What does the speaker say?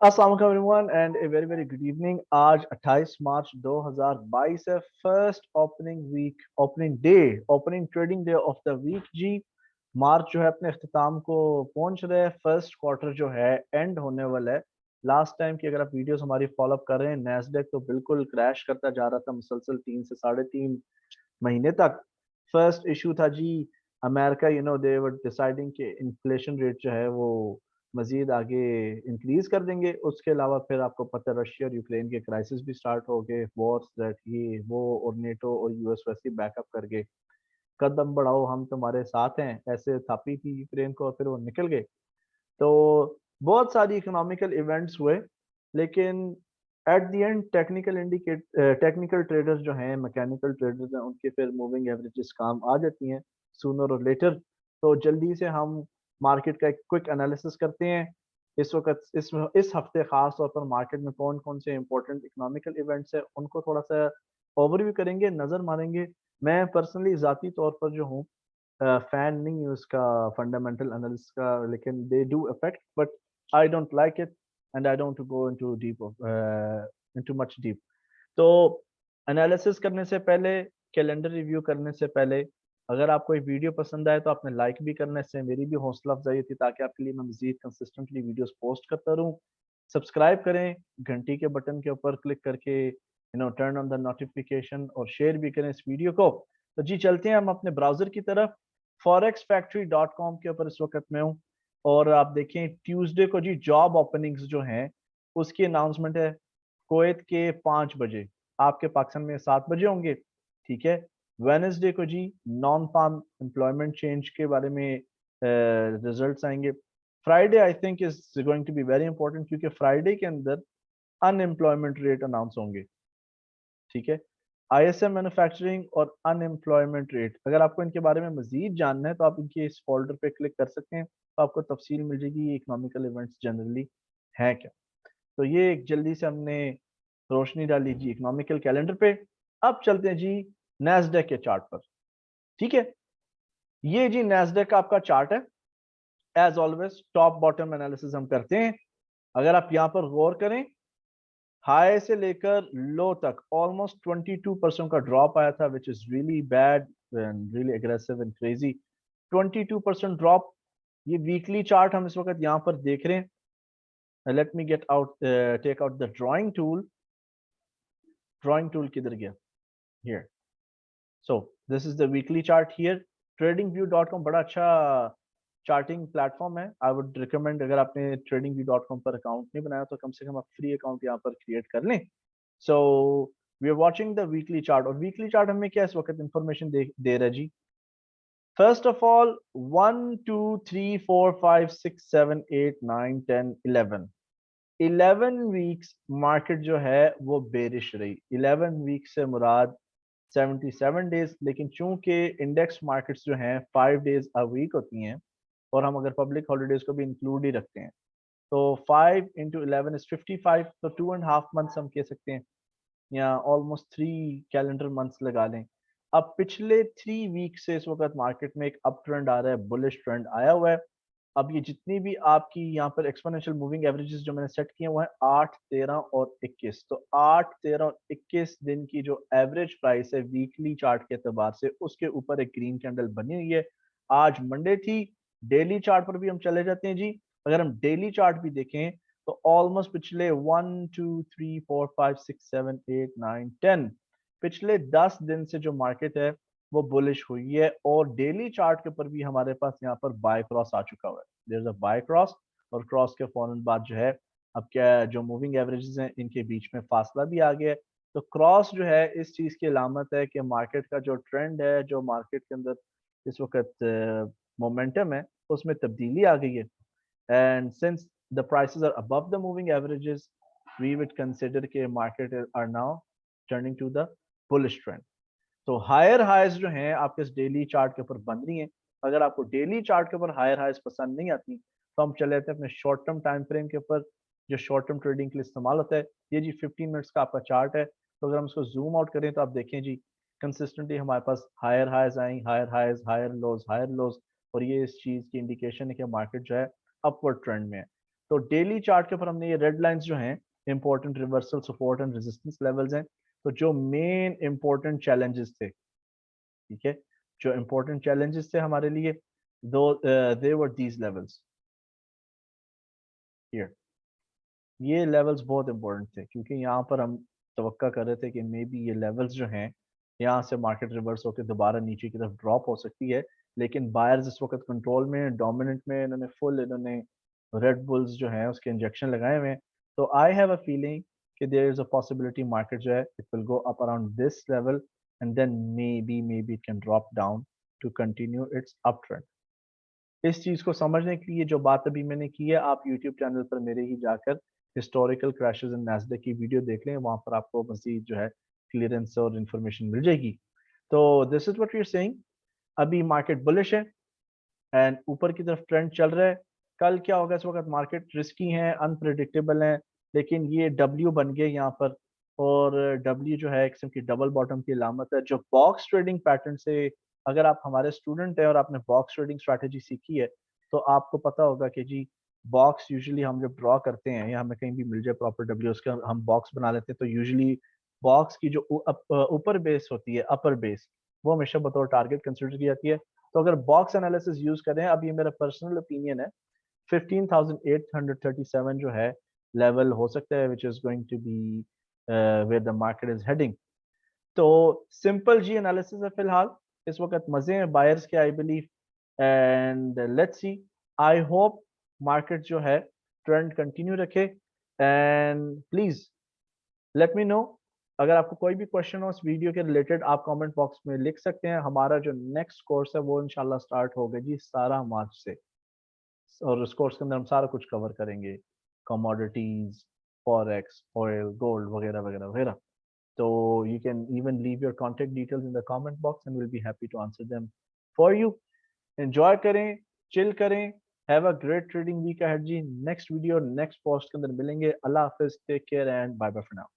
अस्सलाम वालेकुम everyone and a very very good evening. आज 28 मार्च 2022 है। First opening day, opening trading day of the week जी। March जो है अपने अख्ताम को पहुंच रहे हैं। फर्स्ट क्वार्टर जो है एंड होने वाला है। लास्ट टाइम की अगर आप वीडियोस हमारी फॉलो अप कर रहे हैं, नैस्डैक तो बिल्कुल क्रैश करता जा रहा था मुसलसल 3 से 3.5 महीने तक। फर्स्ट इशू था जी, अमेरिका दे वर डिसाइडिंग कि इन्फ्लेशन रेट जो है वो मजीद आगे इंक्रीज कर देंगे। उसके अलावा फिर आपको पता है रशिया और यूक्रेन के क्राइसिस भी स्टार्ट हो गए, वॉर्स दैट ये वो, और नेटो और यूएस वैसे बैकअप कर गए। कदम बढ़ाओ हम तुम्हारे साथ हैं ऐसे थापी थी यूक्रेन को और फिर वो निकल गए। तो बहुत सारी इकोनॉमिकल इवेंट्स हुए, लेकिन at the end technical traders जो हैं, मैकेनिकल ट्रेडर्स हैं, उनके फिर मूविंग एवरेजेस काम आ जाती हैं सूनर और लेटर। तो जल्दी से हम मार्केट का एक क्विक एनालिसिस करते हैं। इस वक्त इस हफ्ते खास तौर पर मार्केट में कौन कौन से इंपॉर्टेंट इकोनॉमिकल इवेंट्स हैं उनको थोड़ा सा ओवरव्यू करेंगे, नजर मारेंगे। मैं पर्सनली ज़ाती तौर पर जो हूँ, फैन नहीं है उसका, फंडामेंटल एनालिसिस का, लेकिन they do affect, but I don't like it and I don't go into deep, into much deep. तो एनालिसिस करने से पहले, कैलेंडर रिव्यू करने से पहले, अगर आपको ये वीडियो पसंद आए तो आपने लाइक भी करना है, इससे मेरी भी हौसला अफजाई होती है ताकि आपके लिए मैं मजीद कंसिस्टेंटली वीडियोस पोस्ट करता रहूँ। सब्सक्राइब करें घंटी के बटन के ऊपर क्लिक करके, टर्न ऑन द नोटिफिकेशन, और शेयर भी करें इस वीडियो को। तो जी चलते हैं हम अपने ब्राउजर की तरफ। forex-factory.com के ऊपर इस वक्त मैं हूँ, और आप देखें ट्यूसडे को जी जॉब ओपनिंग्स जो हैं उसकी अनाउंसमेंट है। कुवैत के 5 बजे, आपके पाकिस्तान में 7 बजे होंगे, ठीक है। वेनेसडे को जी नॉन फार्म एम्प्लॉयमेंट चेंज के बारे में रिजल्ट्स आएंगे। Friday I think is going to be very important, क्योंकि फ्राइडे के अंदर अनएम्प्लॉयमेंट रेट अनाउंस होंगे, ठीक है। आईएसएम मैन्युफैक्चरिंग और अनएम्प्लॉयमेंट रेट, अगर आपको इनके बारे में मजीद जानना है तो आप इनके इस फोल्डर पे क्लिक कर सकते हैं, तो आपको तफसील मिल जाएगी ये इकोनॉमिकल इवेंट्स जनरली हैं क्या। तो ये एक जल्दी से हमने रोशनी डाली जी इकोनॉमिकल कैलेंडर पे। अब चलते हैं जी नैस्डैक के चार्ट पर, ठीक है। ये जी नैस्डैक का आपका चार्ट है। As always top bottom analysis हम करते हैं। अगर आप यहाँ पर गौर करें, हाई से लेकर लो तक ऑलमोस्ट 22% का ड्रॉप आया था, which is really bad and really aggressive and crazy. 22% drop. ये वीकली चार्ट हम इस वक्त यहाँ पर देख रहे हैं। Let me get out, take out the drawing tool. Drawing tool किधर गया? Here. So this is the weekly chart here. tradingview.com बड़ा अच्छा चार्टिंग प्लेटफॉर्म है। आई वुड रिकमेंड, अगर आपने tradingview.com पर अकाउंट नहीं बनाया तो कम से कम आप फ्री अकाउंट यहाँ पर क्रिएट कर लें। So we are watching the weekly chart, और वीकली चार्ट हमें क्या इस वक्त इंफॉर्मेशन दे रहा है जी। First of all, 1 2 3 4 5 6 7 8 9 10 11 11 weeks market जो है वो बेरिश रही। 11 वीक से मुराद 77 डेज, लेकिन चूंकि इंडेक्स मार्केट्स जो हैं 5 डेज अ वीक होती हैं, और हम अगर पब्लिक हॉलीडेज को भी इंक्लूड ही रखते हैं, तो 5 into 11 is 55, तो 2.5 मंथ्स हम कह सकते हैं, या ऑलमोस्ट 3 कैलेंडर मंथ्स लगा लें। अब पिछले 3 वीक से इस वक्त मार्केट में एक अप ट्रेंड आ रहा है, बुलिश ट्रेंड आया हुआ है। अब ये जितनी भी आपकी यहाँ पर एक्सपोनेंशियल मूविंग एवरेजेस जो मैंने सेट किए हुए हैं, 8 13 और 21, तो 8 13 और 21 दिन की जो एवरेज प्राइस है वीकली चार्ट के एतबार से, उसके ऊपर एक ग्रीन कैंडल बनी हुई है। आज मंडे थी। डेली चार्ट पर भी हम चले जाते हैं जी। अगर हम डेली चार्ट भी देखें तो ऑलमोस्ट पिछले 1 2 3 4 5 6 7 8 9 10 पिछले 10 दिन से जो मार्केट है वो बुलिश हुई है, और डेली चार्ट के ऊपर भी हमारे पास यहाँ पर बाय क्रॉस आ चुका हुआ है। There is a buy cross, और क्रॉस के फौरन बाद जो है, अब क्या जो मूविंग एवरेजेस हैं इनके बीच में फासला भी आ गया है। तो क्रॉस जो है इस चीज की अलामत है कि मार्केट का जो ट्रेंड है, जो मार्केट के अंदर इस वक्त मोमेंटम है, उसमें तब्दीली आ गई है। And since the prices are above the moving averages, we would consider कि market are now turning to the bullish trend. तो हायर हाइज जो हैं आपके इस डेली चार्ट के ऊपर बन रही हैं। अगर आपको डेली चार्ट के ऊपर हायर हाइज पसंद नहीं आती तो हम चले जाते हैं अपने शॉर्ट टर्म टाइम फ्रेम के ऊपर, जो शॉर्ट टर्म ट्रेडिंग के लिए इस्तेमाल होता है। ये जी 15 मिनट्स का आपका चार्ट है। तो अगर हम इसको जूम आउट करें तो आप देखें जी, कंसिस्टेंटली हमारे पास हायर हाइज आई, higher highs, higher lows, higher lows, और ये इस चीज की इंडिकेशन है कि मार्केट जो है अपवर्ड ट्रेंड में है। तो डेली चार्ट के ऊपर हमने ये रेड लाइंस जो हैं important reversal support and resistance levels हैं। तो जो मेन इंपॉर्टेंट चैलेंजेस थे, ठीक है, जो इंपॉर्टेंट चैलेंजेस थे हमारे लिए, दो दे वर दीज लेवल्स हियर। ये लेवल्स बहुत इंपॉर्टेंट थे क्योंकि यहाँ पर हम तवक्का कर रहे थे कि मे बी ये लेवल्स जो हैं यहाँ से मार्केट रिवर्स होकर दोबारा नीचे की तरफ ड्रॉप हो सकती है, लेकिन बायर्स इस वक्त कंट्रोल में, डोमिनेंट में, इन्होंने फुल, इन्होंने रेड बुल्स जो हैं उसके इंजेक्शन लगाए हुए हैं। तो आई हैव अ फीलिंग कि there is a possibility market जो है it will go up around this level and then maybe it can drop down to continue its up trend. इस चीज को समझने के लिए जो बात अभी मैंने की है, आप यूट्यूब चैनल पर मेरे ही जाकर हिस्टोरिकल क्रैशेस इन नैस्डैक की वीडियो देख लें, वहां पर आपको मजीद जो है क्लियरेंस और इन्फॉर्मेशन मिल जाएगी। तो this is what we are saying, अभी मार्केट बुलिश है एंड ऊपर की तरफ ट्रेंड चल रहा है। कल क्या होगा, इस वक्त मार्केट रिस्की है, अनप्रिडिक्टेबल है, लेकिन ये डब्ल्यू बन गए यहाँ पर, और डब्ल्यू जो है एक किस्म की डबल बॉटम की अलामत है। जो बॉक्स ट्रेडिंग पैटर्न से, अगर आप हमारे स्टूडेंट हैं और आपने बॉक्स ट्रेडिंग स्ट्रैटेजी सीखी है तो आपको पता होगा कि जी बॉक्स यूजुअली हम जब ड्रॉ करते हैं या हमें कहीं भी मिल जाए प्रॉपर डब्ल्यू, उसका हम बॉक्स बना लेते हैं, तो यूजुअली बॉक्स की जो ऊपर बेस होती है, अपर बेस, वो हमेशा बतौर टारगेट कंसिडर की जाती है। तो अगर बॉक्स एनालिसिस यूज करें, अब ये मेरा पर्सनल ओपिनियन है, 15,837 जो है लेवल हो सकता है which is going to be where the market is heading. तो सिंपल जी एनालिसिस है फिलहाल, इस वक्त मजे हैं बायर्स के I believe, and let's see, I hope market जो है ट्रेंड कंटिन्यू रखे। And please let me know, अगर आपको कोई भी क्वेश्चन हो इस वीडियो के रिलेटेड, आप कमेंट बॉक्स में लिख सकते हैं। हमारा जो नेक्स्ट कोर्स है वो इंशाल्लाह स्टार्ट होगा जी 17 मार्च से, और उस कोर्स के अंदर हम सारा कुछ कवर करेंगे, कमोडिटीज, फॉरेक्स, ऑयल, गोल्ड वगैरह वगैरह वगैरह। तो you can even leave your contact details in the comment box and we'll be happy to answer them for you. Enjoy करें, chill करें, have a great trading week ahead ji. next video next post के अंदर मिलेंगे। अल्लाह हाफिज, take care and bye bye for now.